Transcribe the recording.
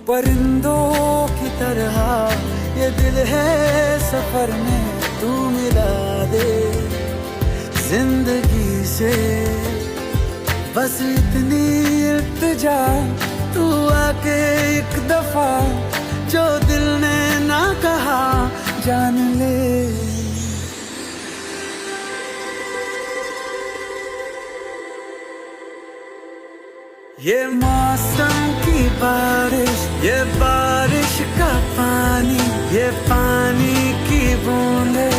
परिंदों की तरह ये दिल है सफर में, तू मिला दे जिंदगी से। बस इतनी इल्तिजा, तू आके एक दफा जो दिल ने ना कहा जान ले। ये मौसम की बारिश, ये बारिश का पानी, ये पानी की बूंदे